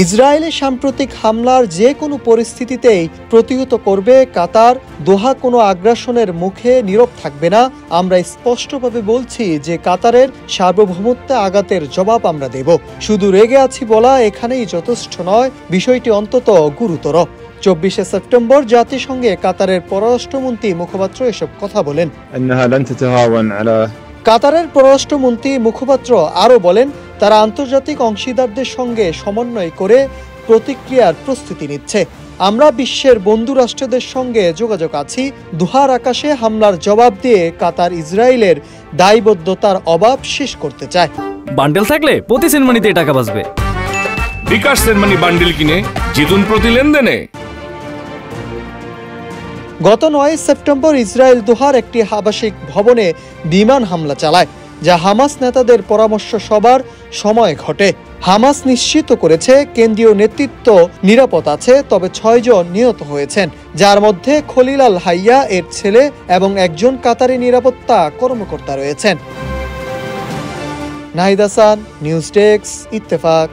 ইসরায়েলের সাম্প্রতিক হামলার যে কোনো পরিস্থিতিতেই প্রতিহত করবে কাতার। দোহা কোনো আগ্রাসনের মুখে নীরব থাকবে না। আমরা স্পষ্টভাবে বলছি যে কাতারের সার্বভৌমত্বে আঘাতের জবাব আমরা দেব। শুধু রেগে আছি বলা এখানেই যথেষ্ট নয়, বিষয়টি অন্তত গুরুতর। 24শে সেপ্টেম্বর জাতিসংঘে কাতারের পররাষ্ট্রমন্ত্রী মুখপাত্র এসব কথা বলেন। কাতারের পররাষ্ট্রমন্ত্রী মুখপাত্র আরও বলেন, তারা আন্তর্জাতিক অংশীদারদের সঙ্গে সমন্বয় করে প্রতিক্রিয়ার প্রস্তুতি নিচ্ছে। আমরা বিশ্বের বন্ধু রাষ্ট্রদের সঙ্গে যোগাযোগ আছি। দোহার আকাশে হামলার জবাব দিয়ে কাতার ইসরায়েলের দায়বদ্ধতার অভাব শেষ করতে চায়। বান্ডেল থাকলে প্রতি সেনমানিতে টাকা বাঁচবে। বিকাশ সেনমানি বান্ডেল কিনে জিতুন প্রতি লেনদেনে। গত 9 সেপ্টেম্বর ইসরায়েল দোহার একটি আবাসিক ভবনে বিমান হামলা চালায়, যা হামাস নেতাদের পরামর্শ সভার সময় ঘটে। হামাস নিশ্চিত করেছে কেন্দ্রীয় নেতৃত্ব নিরাপদ আছে, তবে 6 জন নিহত হয়েছেন, যার মধ্যে খলিল আল হাইয়া এর ছেলে এবং একজন কাতারি নিরাপত্তা কর্মকর্তা রয়েছেন। Nahid Hasan, news desk, Ittefaq.